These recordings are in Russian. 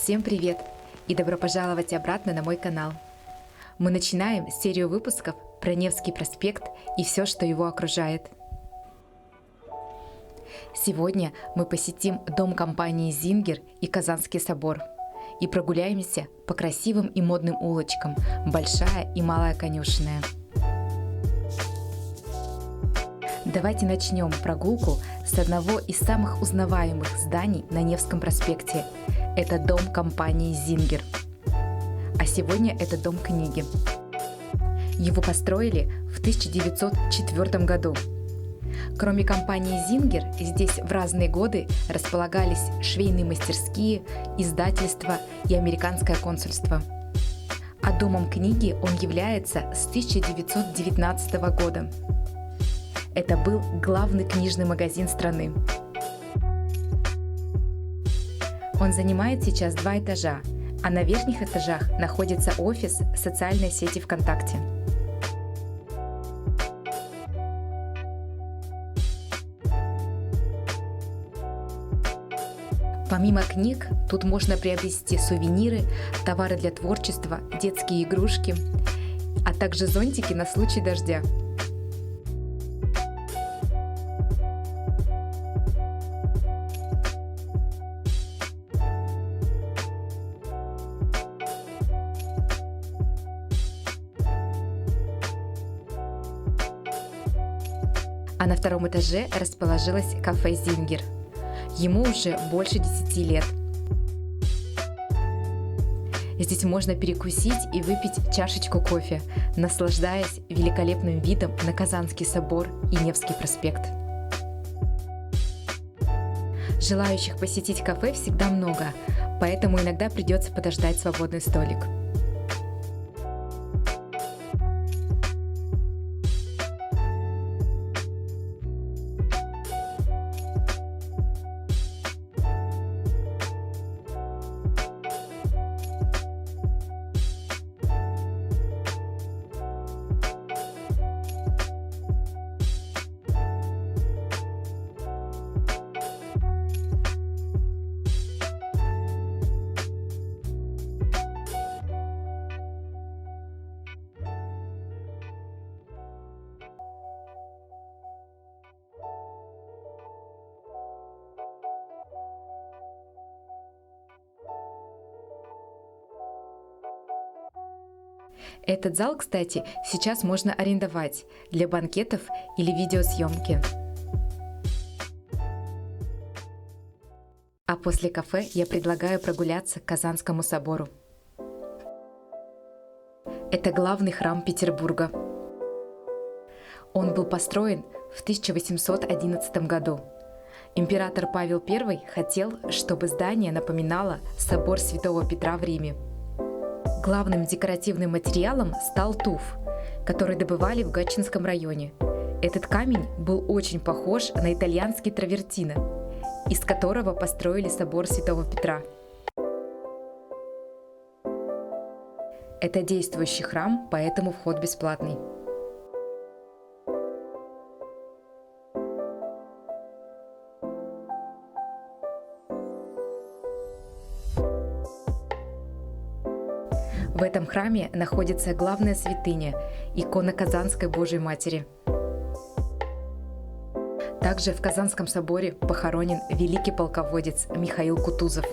Всем привет и добро пожаловать обратно на мой канал. Мы начинаем серию выпусков про Невский проспект и все, что его окружает. Сегодня мы посетим дом компании «Зингер» и Казанский собор и прогуляемся по красивым и модным улочкам Большая и Малая Конюшенная. Давайте начнем прогулку с одного из самых узнаваемых зданий на Невском проспекте. Это дом компании «Зингер». А сегодня это дом книги. Его построили в 1904 году. Кроме компании «Зингер», здесь в разные годы располагались швейные мастерские, издательства и американское консульство. А домом книги он является с 1919 года. Это был главный книжный магазин страны. Он занимает сейчас 2 этажа, а на верхних этажах находится офис социальной сети ВКонтакте. Помимо книг, тут можно приобрести сувениры, товары для творчества, детские игрушки, а также зонтики на случай дождя. А на 2-м этаже расположилось кафе «Зингер». Ему уже больше 10 лет. Здесь можно перекусить и выпить чашечку кофе, наслаждаясь великолепным видом на Казанский собор и Невский проспект. Желающих посетить кафе всегда много, поэтому иногда придется подождать свободный столик. Этот зал, кстати, сейчас можно арендовать для банкетов или видеосъемки. А после кафе я предлагаю прогуляться к Казанскому собору. Это главный храм Петербурга. Он был построен в 1811 году. Император Павел I хотел, чтобы здание напоминало собор Святого Петра в Риме. Главным декоративным материалом стал туф, который добывали в Гатчинском районе. Этот камень был очень похож на итальянский травертино, из которого построили собор Святого Петра. Это действующий храм, поэтому вход бесплатный. В этом храме находится главная святыня – икона Казанской Божией Матери. Также в Казанском соборе похоронен великий полководец Михаил Кутузов.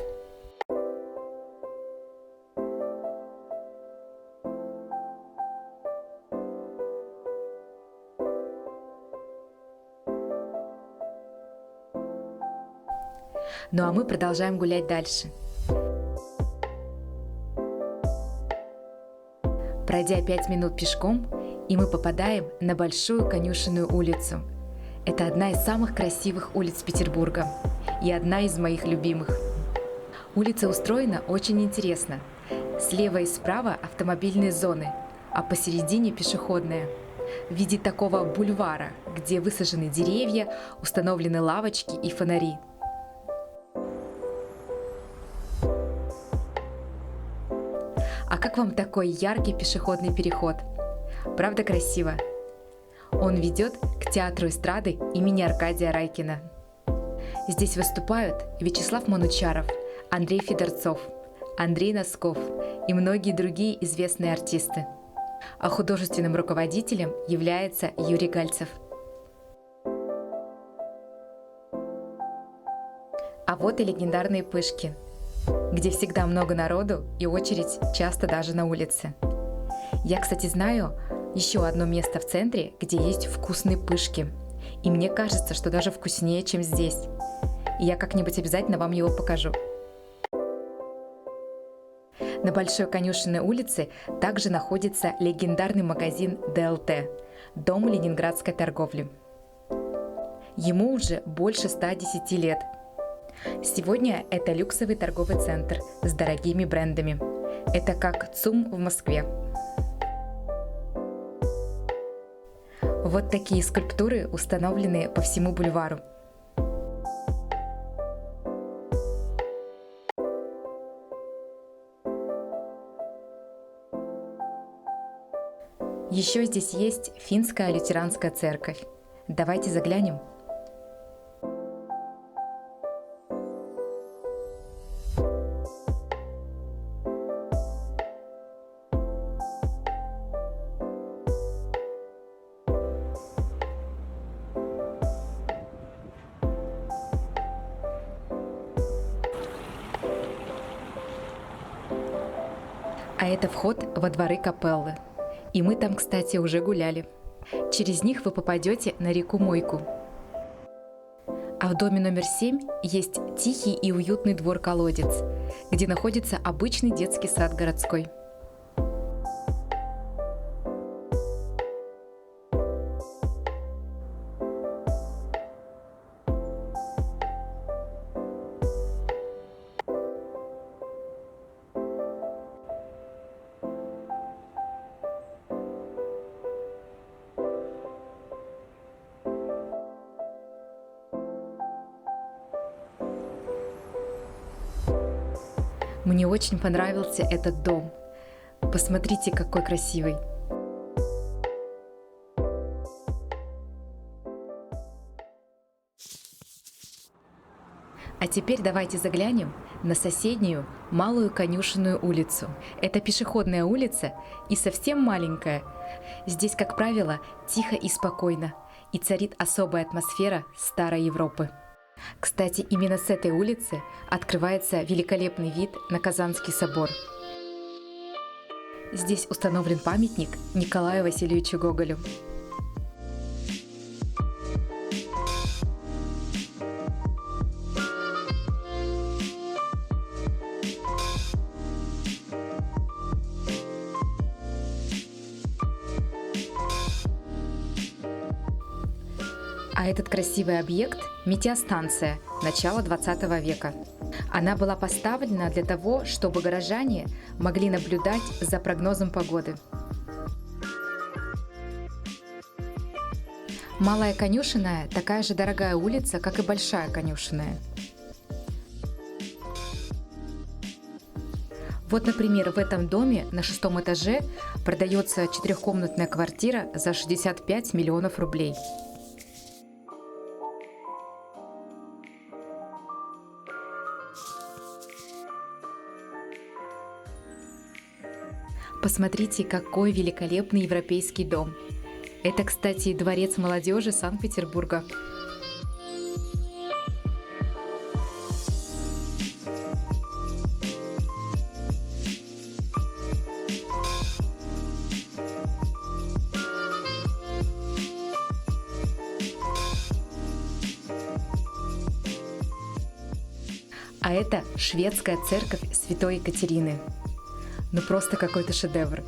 Ну а мы продолжаем гулять дальше. Пройдя 5 минут пешком, и мы попадаем на Большую Конюшенную улицу. Это одна из самых красивых улиц Петербурга и одна из моих любимых. Улица устроена очень интересно. Слева и справа автомобильные зоны, а посередине пешеходная. В виде такого бульвара, где высажены деревья, установлены лавочки и фонари. А как вам такой яркий пешеходный переход? Правда красиво? Он ведет к театру эстрады имени Аркадия Райкина. Здесь выступают Вячеслав Манучаров, Андрей Федорцов, Андрей Носков и многие другие известные артисты. А художественным руководителем является Юрий Гальцев. А вот и легендарные Пышки, где всегда много народу и очередь часто даже на улице. Я, кстати, знаю еще одно место в центре, где есть вкусные Пышки. И мне кажется, что даже вкуснее, чем здесь. И я как-нибудь обязательно вам его покажу. На Большой Конюшенной улице также находится легендарный магазин ДЛТ – Дом ленинградской торговли. Ему уже больше 110 лет. Сегодня это люксовый торговый центр с дорогими брендами. Это как ЦУМ в Москве. Вот такие скульптуры установлены по всему бульвару. Еще здесь есть финская лютеранская церковь. Давайте заглянем. А это вход во дворы капеллы. И мы там, кстати, уже гуляли. Через них вы попадете на реку Мойку. А в доме номер 7 есть тихий и уютный двор-колодец, где находится обычный детский сад городской. Мне очень понравился этот дом. Посмотрите, какой красивый. А теперь давайте заглянем на соседнюю Малую Конюшенную улицу. Это пешеходная улица и совсем маленькая. Здесь, как правило, тихо и спокойно, и царит особая атмосфера старой Европы. Кстати, именно с этой улицы открывается великолепный вид на Казанский собор. Здесь установлен памятник Николаю Васильевичу Гоголю. А этот красивый объект – метеостанция начала 20 века. Она была поставлена для того, чтобы горожане могли наблюдать за прогнозом погоды. Малая Конюшенная – такая же дорогая улица, как и Большая Конюшенная. Вот, например, в этом доме на 6-м этаже продается 4-комнатная квартира за 65 миллионов рублей. Посмотрите, какой великолепный европейский дом. Это, кстати, дворец молодежи Санкт-Петербурга. А это шведская церковь Святой Екатерины. Ну просто какой-то шедевр.